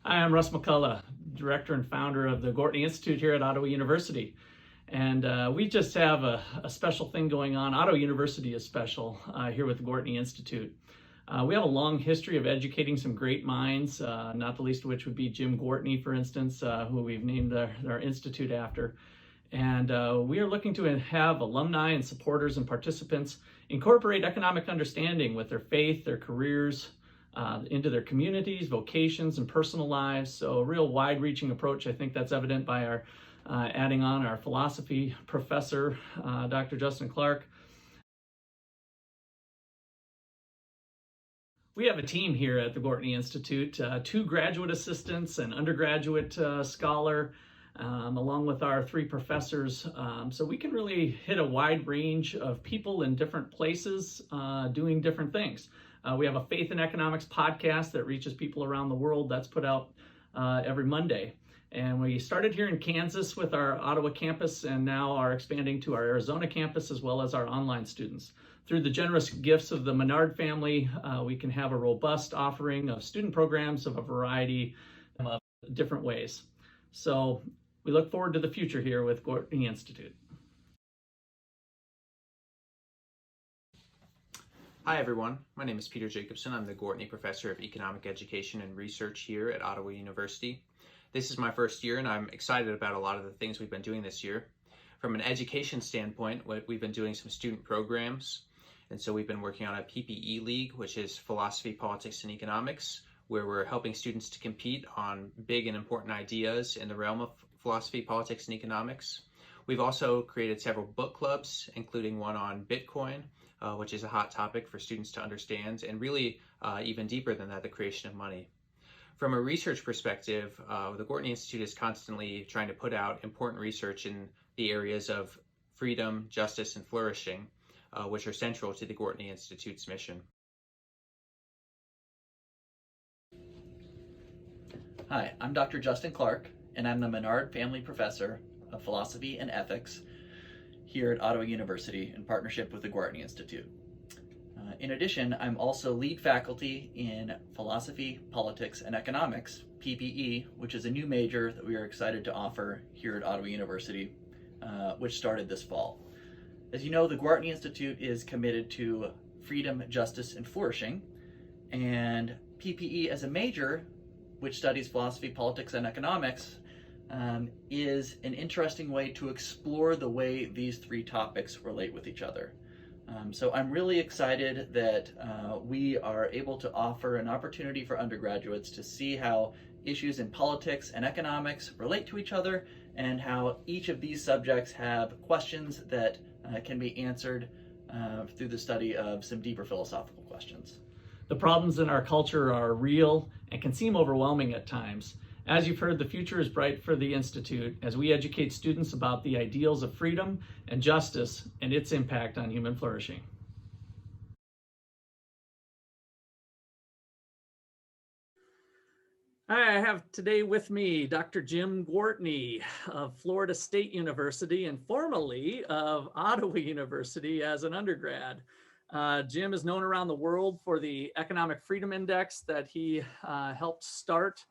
Hi, I'm Russ McCullough, Director and Founder of the Gwartney Institute here at Ottawa University. And we just have a special thing going on. Ottawa University is special here with the Gwartney Institute. We have a long history of educating some great minds, not the least of which would be Jim Gwartney, for instance, who we've named our institute after. And we are looking to have alumni and supporters and participants incorporate economic understanding with their faith, their careers, into their communities, vocations, and personal lives. So a real wide-reaching approach. I think that's evident by our adding on our philosophy professor, Dr. Justin Clark. We have a team here at the Gwartney Institute, two graduate assistants, an undergraduate scholar, along with our three professors. So we can really hit a wide range of people in different places doing different things. We have a Faith and Economics podcast that reaches people around the world. That's put out every Monday. And we started here in Kansas with our Ottawa campus and now are expanding to our Arizona campus as well as our online students. Through the generous gifts of the Menard family, we can have a robust offering of student programs of a variety of different ways. So we look forward to the future here with Gwartney Institute. Hi everyone, my name is Peter Jacobson. I'm the Gwartney Professor of Economic Education and Research here at Ottawa University. This is my first year and I'm excited about a lot of the things we've been doing this year. From an education standpoint, we've been doing some student programs, and so we've been working on a PPE League, which is Philosophy, Politics, and Economics, where we're helping students to compete on big and important ideas in the realm of philosophy, politics, and economics. We've also created several book clubs, including one on Bitcoin, which is a hot topic for students to understand, and really even deeper than that, the creation of money. From a research perspective, the Gwartney Institute is constantly trying to put out important research in the areas of freedom, justice, and flourishing, which are central to the Gwartney Institute's mission. Hi, I'm Dr. Justin Clark, and I'm the Menard Family Professor of Philosophy and Ethics here at Ottawa University in partnership with the Gwartney Institute. In addition, I'm also lead faculty in Philosophy, Politics, and Economics, PPE, which is a new major that we are excited to offer here at Ottawa University, which started this fall. As you know, the Gwartney Institute is committed to freedom, justice, and flourishing, and PPE as a major, which studies philosophy, politics, and economics, is an interesting way to explore the way these three topics relate with each other. So I'm really excited that we are able to offer an opportunity for undergraduates to see how issues in politics and economics relate to each other, and how each of these subjects have questions that can be answered through the study of some deeper philosophical questions. The problems in our culture are real and can seem overwhelming at times. As you've heard, the future is bright for the Institute as we educate students about the ideals of freedom and justice and its impact on human flourishing. Hi, I have today with me Dr. Jim Gwartney of Florida State University and formerly of Ottawa University as an undergrad. Jim is known around the world for the Economic Freedom Index that he helped start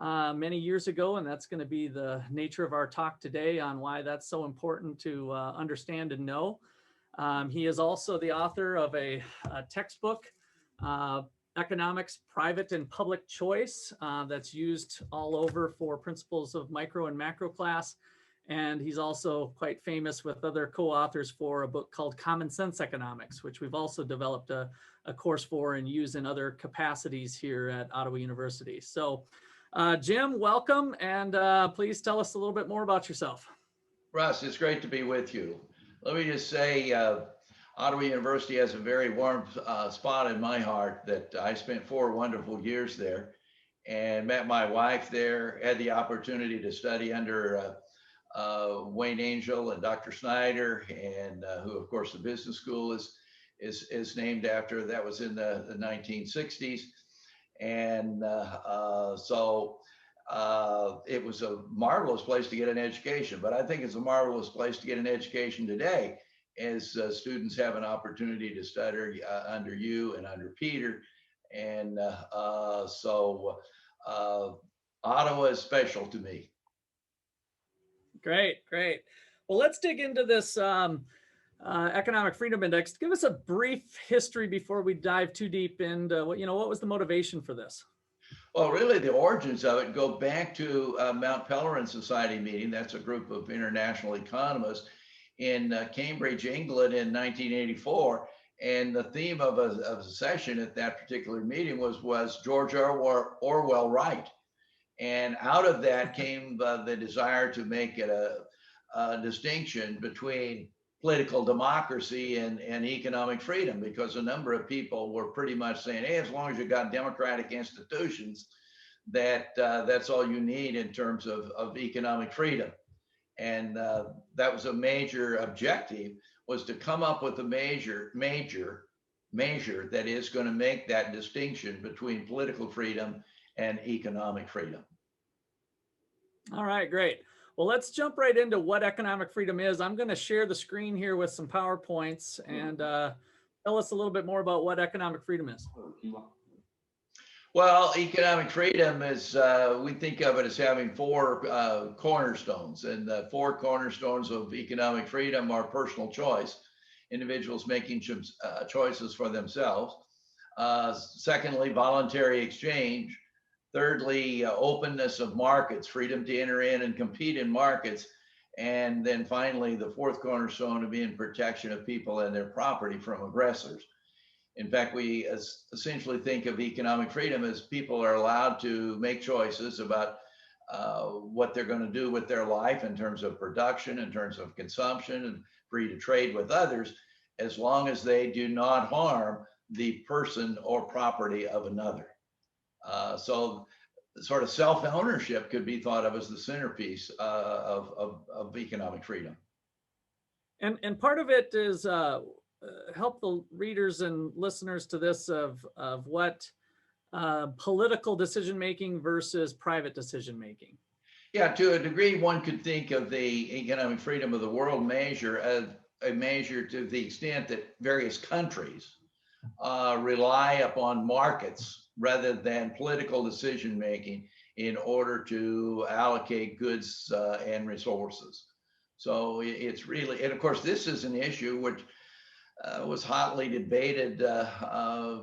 many years ago, and that's going to be the nature of our talk today on why that's so important to understand and know. He is also the author of a textbook, Economics, Private and Public Choice, that's used all over for principles of micro and macro class. And he's also quite famous with other co-authors for a book called Common Sense Economics, which we've also developed a course for and use in other capacities here at Ottawa University. So Jim, welcome, and please tell us a little bit more about yourself. Russ, it's great to be with you. Let me just say, Ottawa University has a very warm spot in my heart. That I spent 4 wonderful years there and met my wife there, had the opportunity to study under Wayne Angel and Dr. Snyder, and who of course the business school is named after. That was in the 1960s. And so it was a marvelous place to get an education, but I think it's a marvelous place to get an education today, as students have an opportunity to study under you and under Peter. And so Ottawa is special to me. Great, great. Well, let's dig into this economic freedom index. Give us a brief history before we dive too deep into what was the motivation for this? Well, really, the origins of it go back to Mount Pelerin Society meeting. That's a group of international economists in Cambridge, England in 1984. And the theme of a session at that particular meeting was George Orwell right? And out of that came the desire to make it a distinction between political democracy and economic freedom, because a number of people were pretty much saying, hey, as long as you got democratic institutions, that's all you need in terms of economic freedom. And that was a major objective, was to come up with a major measure that is going to make that distinction between political freedom and economic freedom. All right, great. Well, let's jump right into what economic freedom is. I'm going to share the screen here with some PowerPoints and tell us a little bit more about what economic freedom is. Well, economic freedom is, we think of it as having four cornerstones, and the four cornerstones of economic freedom are personal choice, individuals making choices for themselves. Secondly, voluntary exchange. Thirdly, openness of markets, freedom to enter in and compete in markets. And then finally, the fourth cornerstone of being protection of people and their property from aggressors. In fact, we essentially think of economic freedom as people are allowed to make choices about what they're going to do with their life in terms of production, in terms of consumption, and free to trade with others, as long as they do not harm the person or property of another. So sort of self-ownership could be thought of as the centerpiece of economic freedom. And part of it is help the readers and listeners to this of what political decision-making versus private decision-making. Yeah, to a degree, one could think of the economic freedom of the world measure as a measure to the extent that various countries rely upon markets rather than political decision making in order to allocate goods and resources. So it's really, and of course, this is an issue which was hotly debated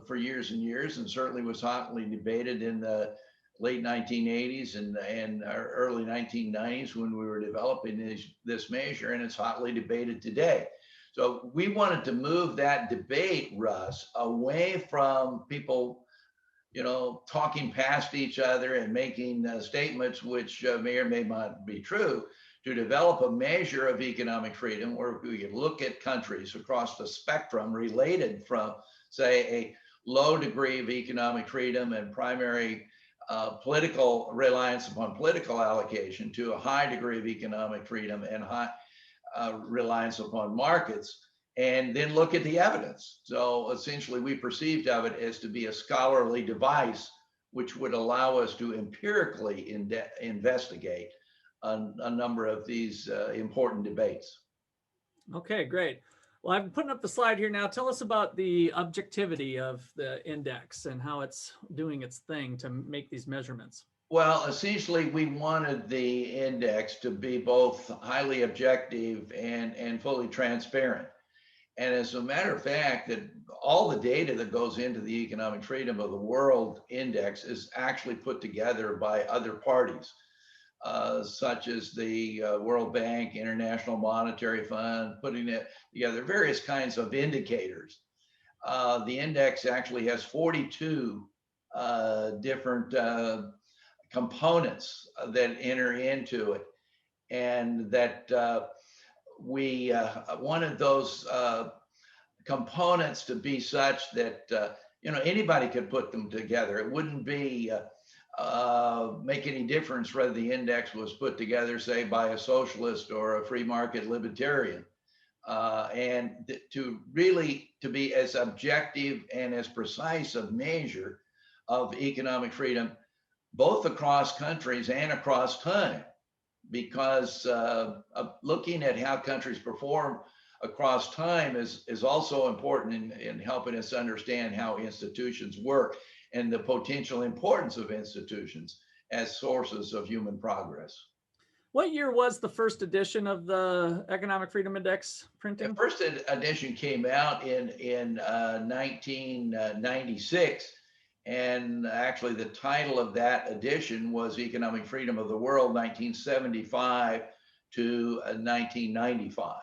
for years and years, and certainly was hotly debated in the late 1980s and early 1990s when we were developing this measure, and it's hotly debated today. So we wanted to move that debate, Russ, away from people, talking past each other and making statements which may or may not be true, to develop a measure of economic freedom where we could look at countries across the spectrum related from, say, a low degree of economic freedom and primary political reliance upon political allocation to a high degree of economic freedom and high reliance upon markets, and then look at the evidence. So essentially, we perceived of it as to be a scholarly device which would allow us to empirically investigate a number of these important debates. Okay, great. Well, I'm putting up the slide here now. Tell us about the objectivity of the index and how it's doing its thing to make these measurements. Well, essentially, we wanted the index to be both highly objective and fully transparent. And as a matter of fact, that all the data that goes into the economic freedom of the world index is actually put together by other parties, such as the World Bank, International Monetary Fund, putting it together, various kinds of indicators. The index actually has 42 different components that enter into it, and that we wanted those components to be such that anybody could put them together. It wouldn't be make any difference whether the index was put together, say, by a socialist or a free market libertarian. And to be as objective and as precise a measure of economic freedom, both across countries and across time, because looking at how countries perform across time is also important in helping us understand how institutions work and the potential importance of institutions. as sources of human progress. What year was the first edition of the Economic Freedom Index The printing? first edition came out in 1996, and actually the title of that edition was Economic Freedom of the World, 1975 to 1995.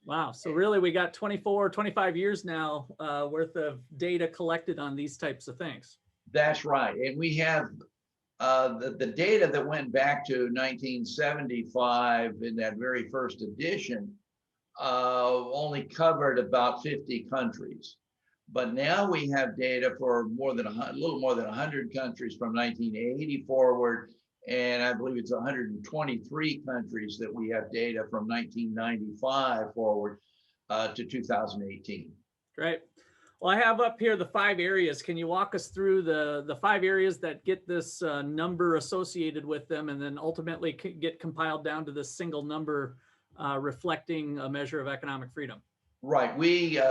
Wow. So really we got 24, 25 years now worth of data collected on these types of things. That's right. And we have the data that went back to 1975 in that very first edition only covered about 50 countries. But now we have data for a little more than 100 countries from 1980 forward. And I believe it's 123 countries that we have data from 1995 forward to 2018. Great. Well, I have up here the 5 areas. Can you walk us through the 5 areas that get this number associated with them and then ultimately get compiled down to this single number reflecting a measure of economic freedom? Right. We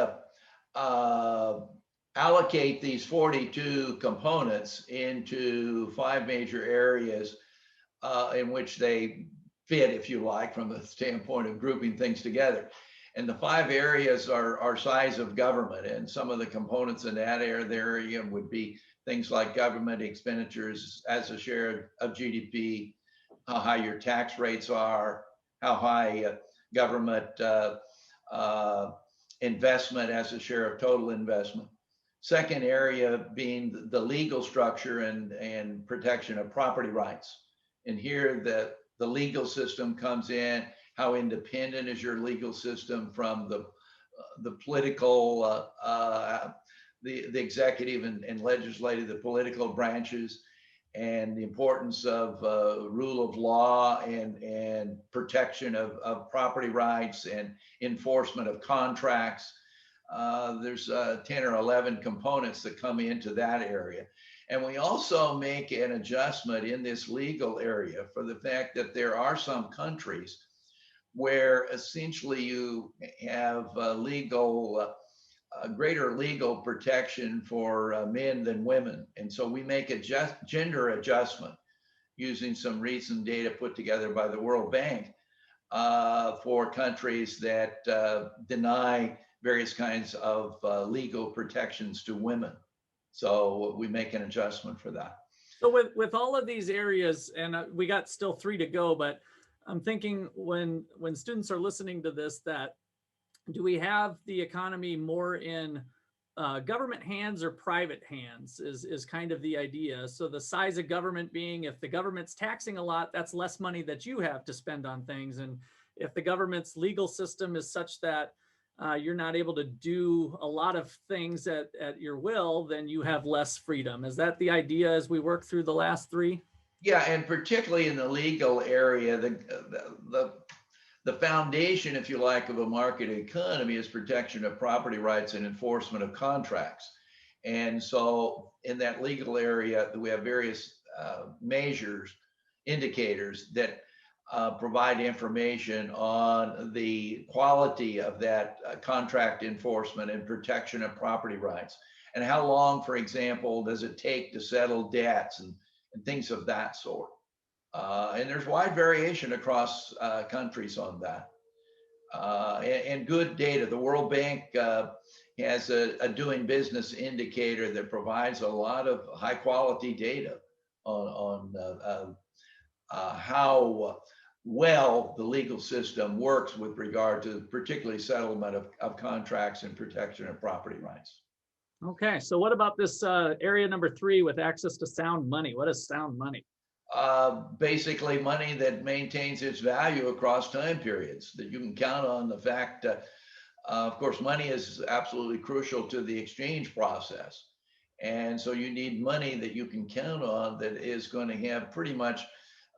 allocate these 42 components into 5 major areas in which they fit, if you like, from the standpoint of grouping things together. And the 5 areas are size of government, and some of the components in that area would be things like government expenditures as a share of GDP, how high your tax rates are, how high government investment as a share of total investment. Second area being the legal structure and protection of property rights. And here the legal system comes in. How independent is your legal system from the political, the executive and legislative, the political branches, and the importance of rule of law and protection of property rights and enforcement of contracts. There's 10 or 11 components that come into that area. And we also make an adjustment in this legal area for the fact that there are some countries where essentially you have greater legal protection for men than women. And so we make a gender adjustment using some recent data put together by the World Bank for countries that deny various kinds of legal protections to women. So we make an adjustment for that. So with all of these areas, and we got still 3 to go, but I'm thinking when students are listening to this, that do we have the economy more in government hands or private hands is kind of the idea. So the size of government being, if the government's taxing a lot, that's less money that you have to spend on things. And if the government's legal system is such that you're not able to do a lot of things at your will, then you have less freedom. Is that the idea as we work through the last 3? Yeah, and particularly in the legal area, the foundation, if you like, of a market economy is protection of property rights and enforcement of contracts. And so in that legal area, we have various measures, indicators that provide information on the quality of that contract enforcement and protection of property rights. And how long, for example, does it take to settle debts and things of that sort. And there's wide variation across countries on that. And good data. The World Bank has a doing business indicator that provides a lot of high quality data on how well the legal system works with regard to particularly settlement of contracts and protection of property rights. Okay, so what about this area number 3 with access to sound money? What is sound money? Basically money that maintains its value across time periods, that you can count on the fact that, of course, money is absolutely crucial to the exchange process. And so you need money that you can count on that is going to have pretty much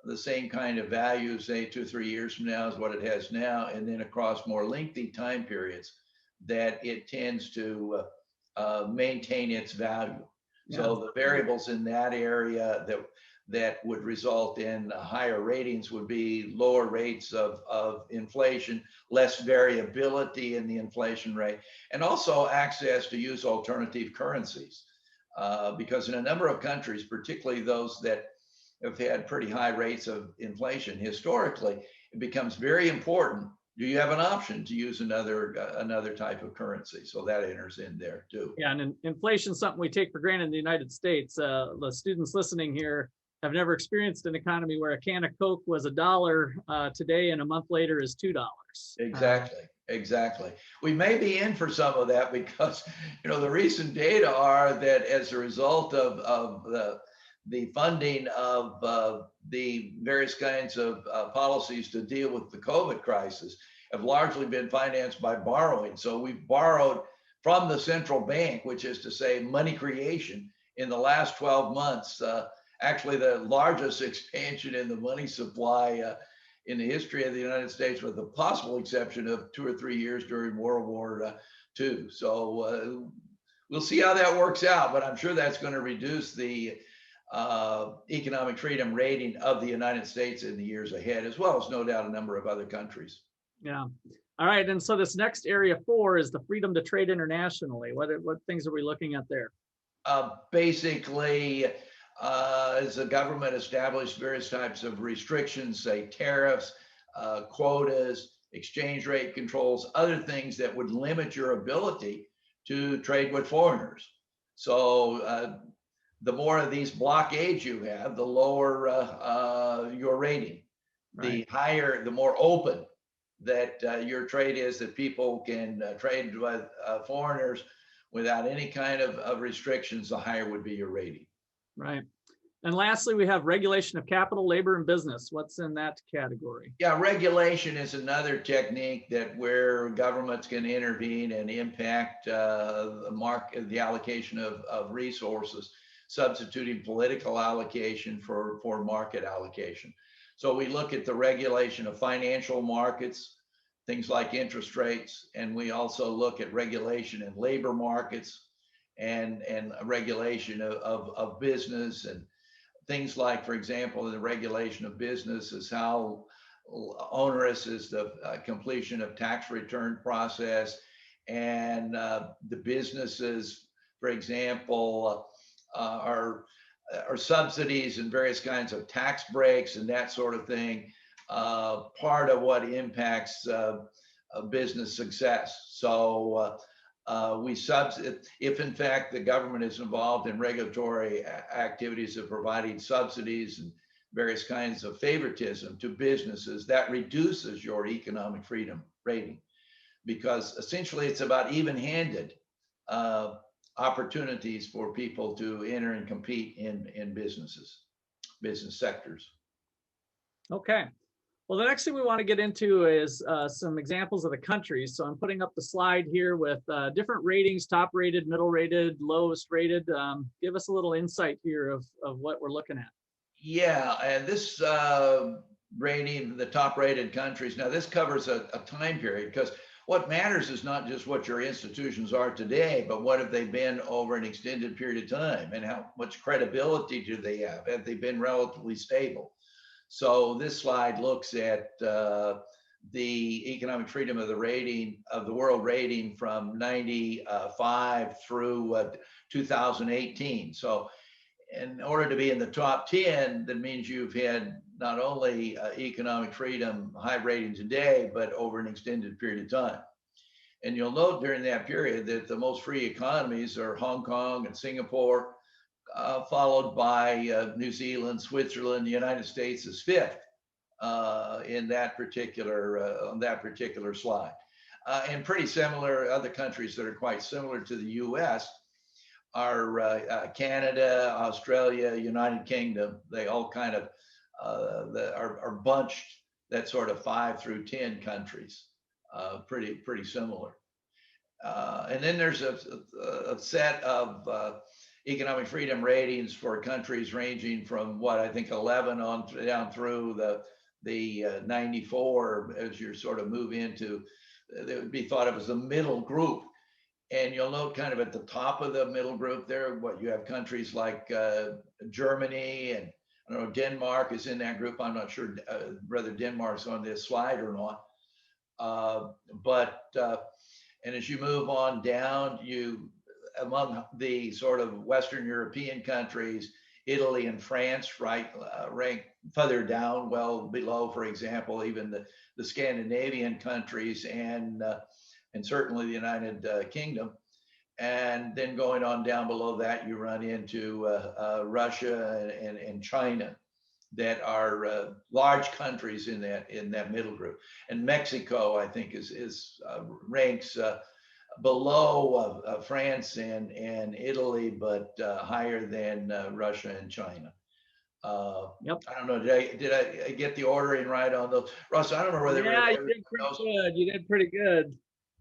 the same kind of value, say 2 or 3 years from now as what it has now, and then across more lengthy time periods that it tends to maintain its value. Yeah. So the variables in that area that would result in higher ratings would be lower rates of inflation, less variability in the inflation rate, and also access to use alternative currencies. Because in a number of countries, particularly those that have had pretty high rates of inflation historically, it becomes very important. Do you have an option to use another type of currency? So that enters in there too. Yeah, and inflation is something we take for granted in the United States. The students listening here have never experienced an economy where a can of Coke was $1 today, and a month later is $2. Exactly. We may be in for some of that because, the recent data are that as a result of the funding of the various kinds of policies to deal with the COVID crisis have largely been financed by borrowing. So we've borrowed from the central bank, which is to say money creation in the last 12 months, actually the largest expansion in the money supply in the history of the United States, with the possible exception of 2 or 3 years during World War II. So we'll see how that works out, but I'm sure that's going to reduce the economic freedom rating of the United States in the years ahead, as well as no doubt a number of other countries. Yeah. All right. And so this next area 4 is the freedom to trade internationally. What things are we looking at there? Basically, as the government established various types of restrictions, say tariffs, quotas, exchange rate controls, other things that would limit your ability to trade with foreigners. So the more of these blockades you have, the lower your rating. Right. The higher, the more open that your trade is, that people can trade with foreigners without any kind of restrictions, the higher would be your rating. Right. And lastly, we have regulation of capital, labor, and business. What's in that category? Yeah, regulation is another technique that where governments can intervene and impact the allocation of resources, substituting political allocation for market allocation. So we look at the regulation of financial markets, things like interest rates, and we also look at regulation in labor markets and regulation of business, and things like, for example, the regulation of business is how onerous is the completion of tax return process, and the businesses, for example, are subsidies and various kinds of tax breaks and that sort of thing, part of what impacts business success. So if in fact the government is involved in regulatory activities of providing subsidies and various kinds of favoritism to businesses, that reduces your economic freedom rating, because essentially it's about even-handed opportunities for people to enter and compete in business sectors. Okay. Well, the next thing we want to get into is some examples of the countries. So I'm putting up the slide here with different ratings: top rated, middle rated, lowest rated. Give us a little insight here of what we're looking at. Yeah, and this rating, the top rated countries, now this covers a time period, because what matters is not just what your institutions are today, but what have they been over an extended period of time, and how much credibility do they have? Have they been relatively stable? So this slide looks at the economic freedom of the rating of the world rating from 95 through 2018. So in order to be in the top 10, that means you've had not only economic freedom, high rating today, but over an extended period of time. And you'll note during that period that the most free economies are Hong Kong and Singapore, followed by New Zealand, Switzerland. The United States is fifth in that particular on that particular slide, and pretty similar. Other countries that are quite similar to the U.S. are Canada, Australia, United Kingdom. They all kind of are bunched, that sort of 5 through 10 countries, pretty similar. And then there's a set of economic freedom ratings for countries ranging from what I think 11 on down through the 94, as you sort of move into, they would be thought of as the middle group. And you'll note kind of at the top of the middle group there, what you have countries like Germany, and I don't know, Denmark is in that group. I'm not sure whether Denmark's on this slide or not. And as you move on down, among the sort of Western European countries, Italy and France rank further down, well below, for example, even the Scandinavian countries and certainly the United Kingdom. And then going on down below that, you run into Russia and China that are large countries in that middle group. And Mexico, I think, is ranks below France and Italy, but higher than Russia and China. Yep. I don't know. Did I get the ordering right on those? Russ, I don't remember whether Yeah, you did pretty good. You did pretty good.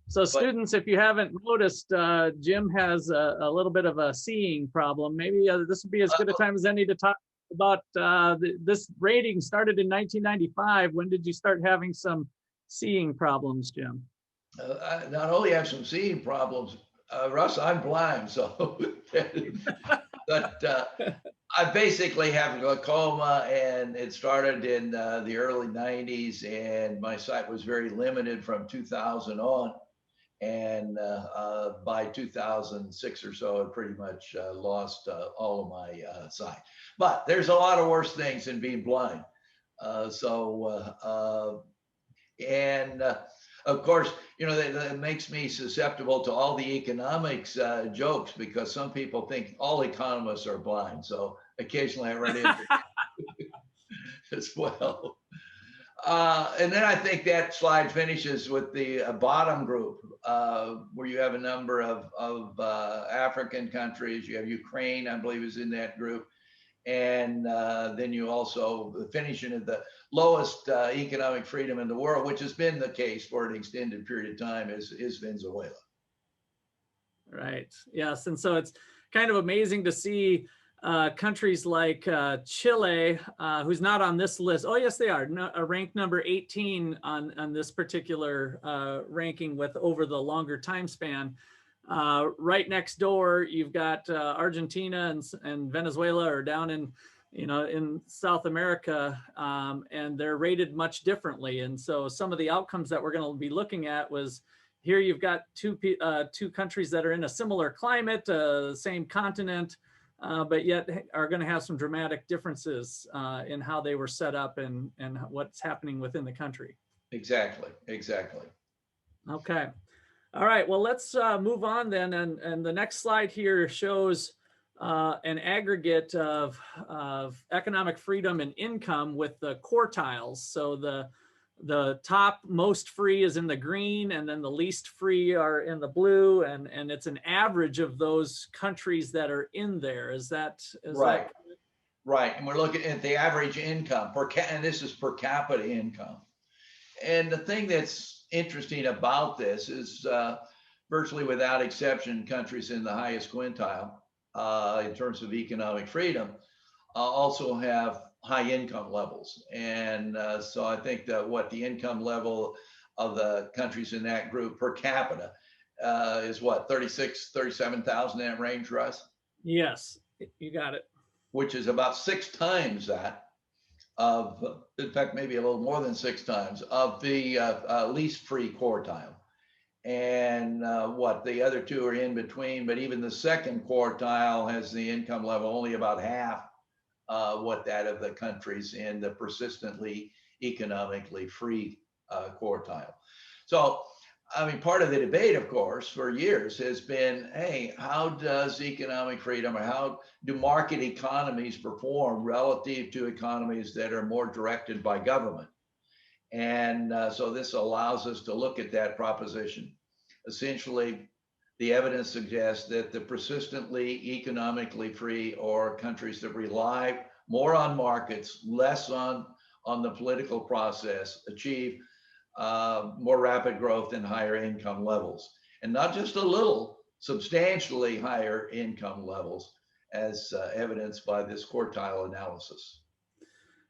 So students, if you haven't noticed, Jim has a little bit of a seeing problem. Maybe this would be as good a time as any to talk about this rating started in 1995. When did you start having some seeing problems, Jim? I not only have some seeing problems, Russ, I'm blind. So, but I basically have glaucoma, and it started in the early 90s, and my sight was very limited from 2000 on. And by 2006 or so, I pretty much lost all of my sight. But there's a lot of worse things than being blind. Of course, you know, that makes me susceptible to all the economics jokes, because some people think all economists are blind. So occasionally I run into as well. And then I think that slide finishes with the bottom group, where you have a number of African countries. You have Ukraine, I believe, is in that group. And then you also finish in the lowest economic freedom in the world, which has been the case for an extended period of time, is Venezuela. Right. Yes. And so it's kind of amazing to see countries like Chile, who's not on this list. Oh, yes, they are. Ranked number 18 on this particular ranking with over the longer time span. Right next door, you've got Argentina and Venezuela are down in South America, and they're rated much differently. And so some of the outcomes that we're going to be looking at was here you've got two countries that are in a similar climate, same continent, but yet are going to have some dramatic differences in how they were set up and what's happening within the country. Exactly. Okay. All right, well, let's move on then. And the next slide here shows an aggregate of economic freedom and income with the quartiles. So the top most free is in the green, and then the least free are in the blue, and it's an average of those countries that are in there. Is that Right? That... Right. And we're looking at the average income and this is per capita income. And the thing that's interesting about this is virtually without exception, countries in the highest quintile in terms of economic freedom also have high income levels. And so I think that the income level of the countries in that group per capita is 37,000 in that range, Russ? Yes, you got it. Which is about 6 times that of, in fact, maybe a little more than 6 times of the least free quartile. And the other two are in between, but even the second quartile has the income level only about half what that of the countries in the persistently economically free quartile. So, I mean, part of the debate, of course, for years has been, hey, how does economic freedom, or how do market economies perform relative to economies that are more directed by government? And so this allows us to look at that proposition. Essentially, the evidence suggests that the persistently economically free, or countries that rely more on markets, less on the political process, achieve more rapid growth and higher income levels. And not just a little, substantially higher income levels, as evidenced by this quartile analysis.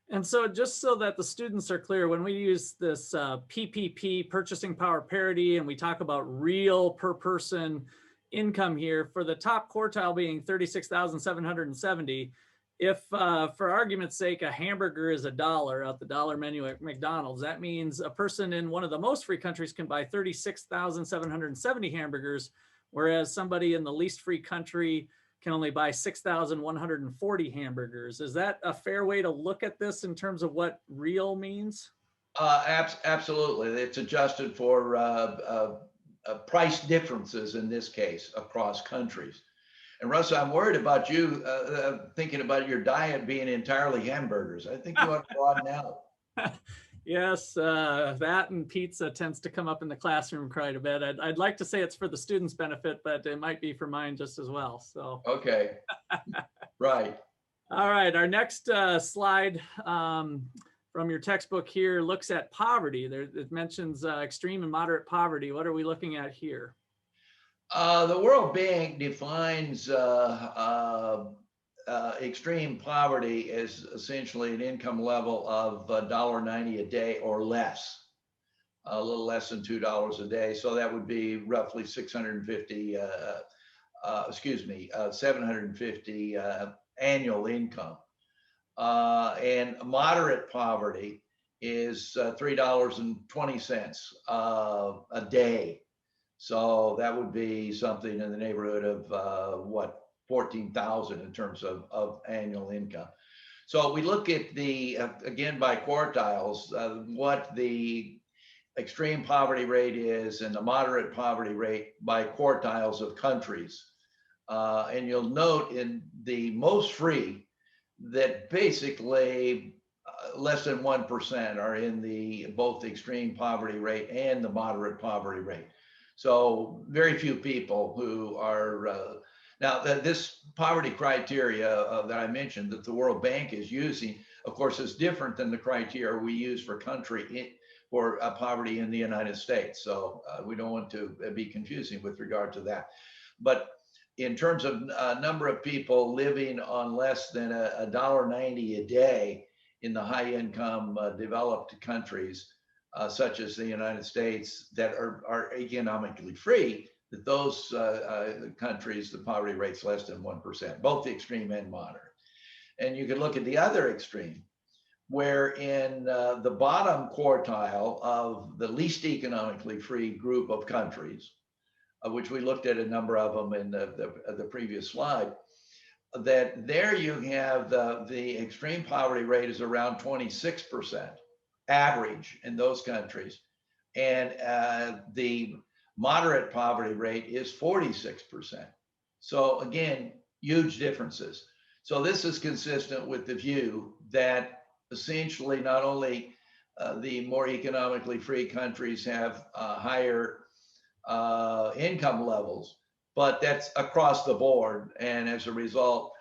And so just so that the students are clear, when we use this PPP, purchasing power parity, and we talk about real per person income here, for the top quartile being 36,770, if for argument's sake, a hamburger is $1 at the dollar menu at McDonald's, that means a person in one of the most free countries can buy 36,770 hamburgers, whereas somebody in the least free country can only buy 6,140 hamburgers. Is that a fair way to look at this in terms of what real means? Absolutely. It's adjusted for price differences in this case across countries. And Russ, I'm worried about you thinking about your diet being entirely hamburgers. I think you ought to broaden out. Yes, that and pizza tends to come up in the classroom quite a bit. I'd like to say it's for the students' benefit, but it might be for mine just as well. So, okay, right. All right, our next slide from your textbook here looks at poverty. It mentions extreme and moderate poverty. What are we looking at here? The World Bank defines extreme poverty as essentially an income level of $1.90 a day or less, a little less than $2 a day. So that would be roughly 750 annual income. And moderate poverty is $3.20 a day. So that would be something in the neighborhood of 14,000 in terms of annual income. So we look at the, again, by quartiles, what the extreme poverty rate is and the moderate poverty rate by quartiles of countries. And you'll note in the most free that basically less than 1% are in both the extreme poverty rate and the moderate poverty rate. So very few people who are, now this poverty criteria that I mentioned that the World Bank is using, of course, is different than the criteria we use for for poverty in the United States. So we don't want to be confusing with regard to that. But in terms of number of people living on less than $1.90 a day in the high income developed countries, such as the United States, that are economically free, that those countries, the poverty rate's less than 1%, both the extreme and moderate. And you can look at the other extreme, where in the bottom quartile of the least economically free group of countries, which we looked at a number of them in the previous slide, that there you have the extreme poverty rate is around 26% average in those countries. And the moderate poverty rate is 46%. So again, huge differences. So this is consistent with the view that essentially not only the more economically free countries have higher income levels, but that's across the board. And as a result,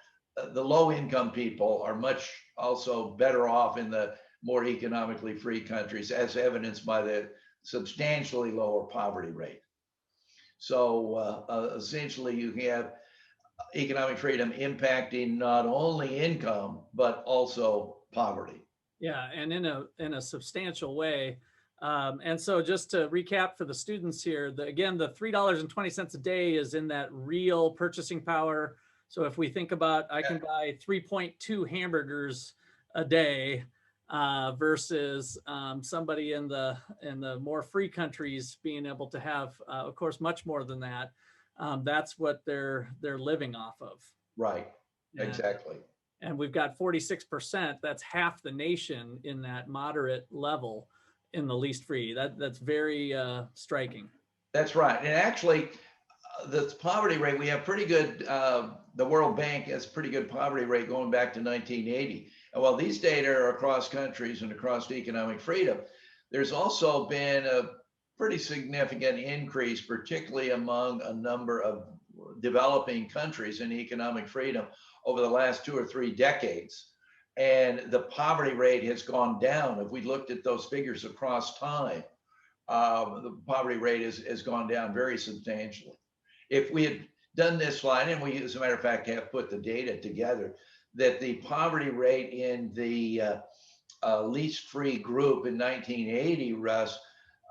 the low income people are much also better off in the more economically free countries, as evidenced by the substantially lower poverty rate. So essentially you have economic freedom impacting not only income, but also poverty. Yeah, and in a substantial way. And so just to recap for the students here, again, the $3.20 a day is in that real purchasing power. So if we think about, I can buy 3.2 hamburgers a day versus somebody in the more free countries being able to have, of course, much more than that. That's what they're living off of. Right. Exactly. And we've got 46%. That's half the nation in that moderate level in the least free. That's very striking. That's right. And actually, the poverty rate, we have pretty good, the World Bank has pretty good poverty rate going back to 1980. And while these data are across countries and across economic freedom, there's also been a pretty significant increase, particularly among a number of developing countries in economic freedom over the last 2 or 3 decades. And the poverty rate has gone down. If we looked at those figures across time, the poverty rate has gone down very substantially. If we had done this slide, and we, as a matter of fact, have put the data together, that the poverty rate in the least free group in 1980, Russ,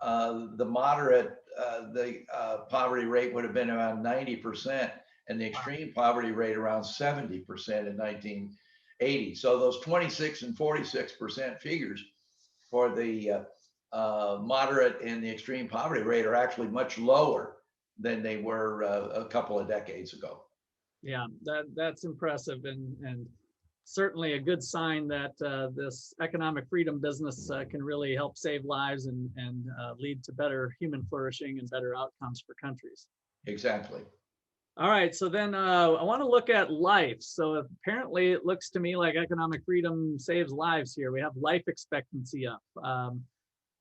the moderate, the poverty rate would have been around 90%, and the extreme poverty rate around 70% in 1980. So those 26 and 46% figures for the moderate and the extreme poverty rate are actually much lower than they were a couple of decades ago. Yeah, that's impressive, and certainly a good sign that this economic freedom business can really help save lives and lead to better human flourishing and better outcomes for countries. Exactly. All right, so then I want to look at life. So apparently, it looks to me like economic freedom saves lives here. We have life expectancy up.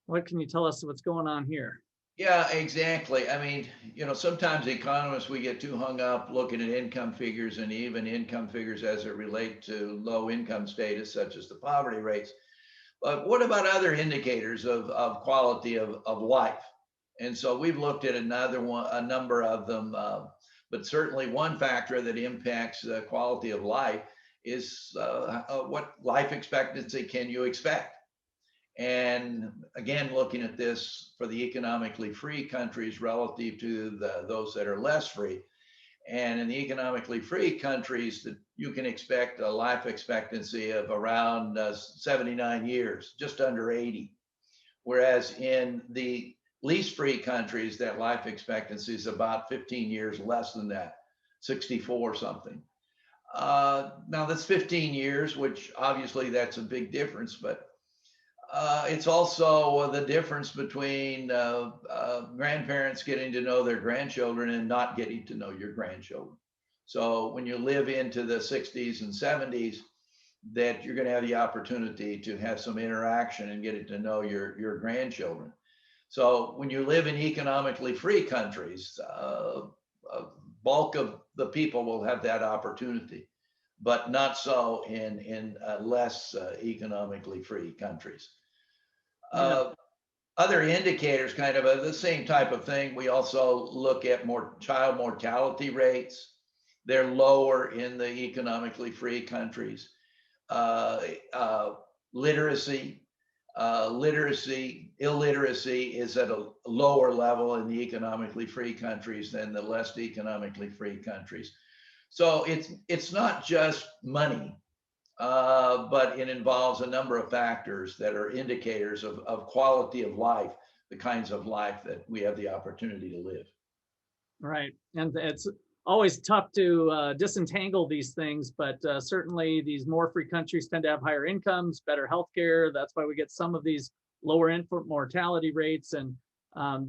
What can you tell us what's going on here? Yeah, exactly. I mean, sometimes economists, we get too hung up looking at income figures and even income figures as it relate to low income status, such as the poverty rates. But what about other indicators of quality of life? And so we've looked at a number of them, but certainly one factor that impacts the quality of life is what life expectancy can you expect? And again, looking at this for the economically free countries relative to those that are less free. And in the economically free countries, that you can expect a life expectancy of around 79 years, just under 80. Whereas in the least free countries, that life expectancy is about 15 years less than that, 64 something. Now that's 15 years, which obviously that's a big difference, but it's also the difference between grandparents getting to know their grandchildren and not getting to know your grandchildren. So when you live into the 60s and 70s, that you're going to have the opportunity to have some interaction and getting to know your grandchildren. So when you live in economically free countries, a bulk of the people will have that opportunity, but not so in less economically free countries. Yeah. Other indicators, kind of the same type of thing. We also look at more child mortality rates. They're lower in the economically free countries. Uh, uh, literacy, illiteracy is at a lower level in the economically free countries than the less economically free countries. So it's not just money, but it involves a number of factors that are indicators of quality of life, the kinds of life that we have the opportunity to live. Right. And it's always tough to disentangle these things, but certainly these more free countries tend to have higher incomes, better healthcare. That's why we get some of these lower infant mortality rates. And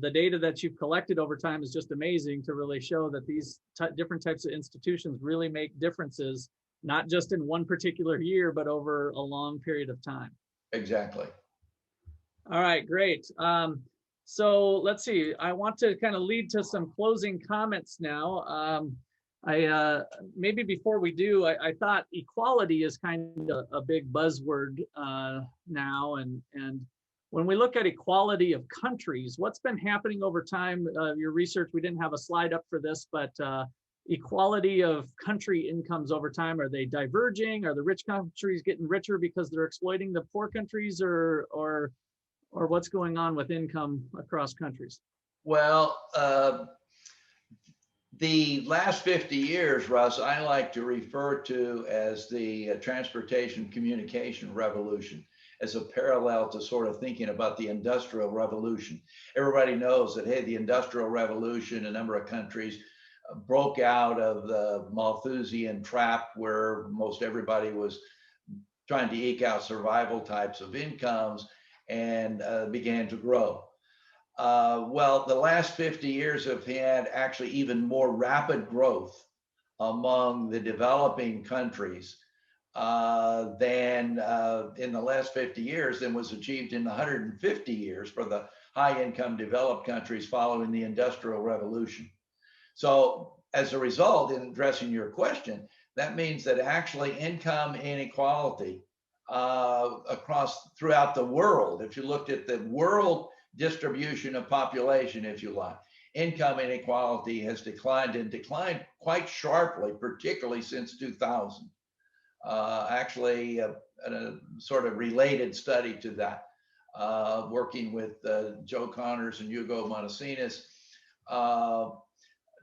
the data that you've collected over time is just amazing to really show that these different types of institutions really make differences, not just in one particular year, but over a long period of time. Exactly. All right, great. So let's see. I want to kind of lead to some closing comments now. Maybe before we do, I thought equality is kind of a big buzzword now, and when we look at equality of countries, what's been happening over time? Your research, we didn't have a slide up for this, but equality of country incomes over time, are they diverging? Are the rich countries getting richer because they're exploiting the poor countries, or what's going on with income across countries? Well, the last 50 years, Russ, I like to refer to as the transportation communication revolution, as a parallel to sort of thinking about the Industrial Revolution. Everybody knows that, hey, the Industrial Revolution, a number of countries broke out of the Malthusian trap where most everybody was trying to eke out survival types of incomes and began to grow. Well, the last 50 years have had actually even more rapid growth among the developing countries than in the last 50 years than was achieved in the 150 years for the high income developed countries following the Industrial Revolution. So as a result, in addressing your question, that means that actually income inequality throughout the world, if you looked at the world distribution of population, if you like, income inequality has declined and declined quite sharply, particularly since 2000. Actually, a sort of related study to that, working with Joe Connors and Hugo Montesinos,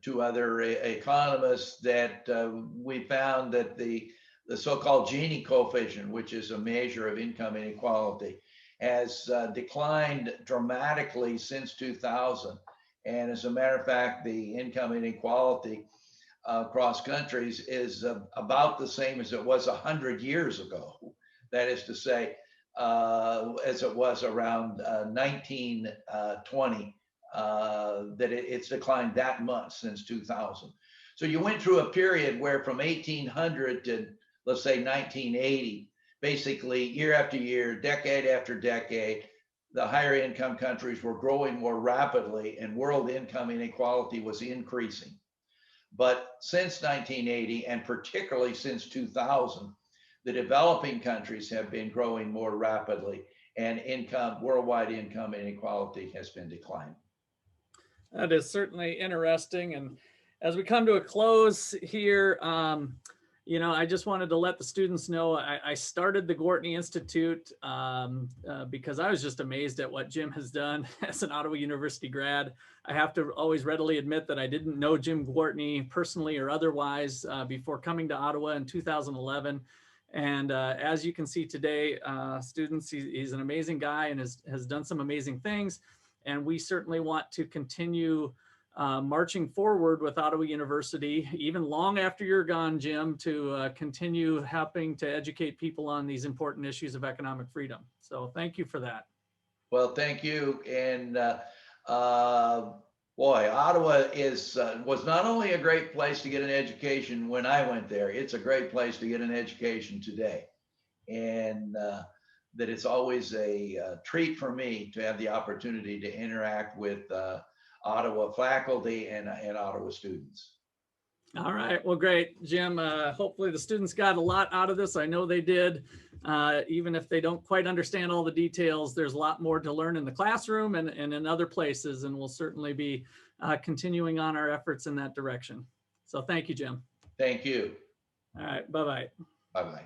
two other economists, that we found that the so-called Gini coefficient, which is a measure of income inequality, has declined dramatically since 2000. And as a matter of fact, the income inequality across countries is about the same as it was 100 years ago. That is to say, as it was around 1920, that it's declined that much since 2000. So you went through a period where from 1800 to, let's say, 1980, basically year after year, decade after decade, the higher income countries were growing more rapidly and world income inequality was increasing. But since 1980, and particularly since 2000, the developing countries have been growing more rapidly, and worldwide income inequality has been declining. That is certainly interesting. And as we come to a close here, I just wanted to let the students know I started the Gwartney Institute because I was just amazed at what Jim has done as an Ottawa University grad. I have to always readily admit that I didn't know Jim Gwartney personally or otherwise before coming to Ottawa in 2011. And as you can see today, students, he's an amazing guy and has done some amazing things. And we certainly want to continue marching forward with Ottawa University, even long after you're gone, Jim, to continue helping to educate people on these important issues of economic freedom. So thank you for that. Well, thank you. And boy, Ottawa was not only a great place to get an education when I went there, it's a great place to get an education today. And that it's always a treat for me to have the opportunity to interact with Ottawa faculty and Ottawa students. All right, well, great, Jim. Hopefully the students got a lot out of this. I know they did. Even if they don't quite understand all the details, there's a lot more to learn in the classroom and in other places, and we'll certainly be continuing on our efforts in that direction. So thank you, Jim. Thank you. All right, bye-bye. Bye-bye.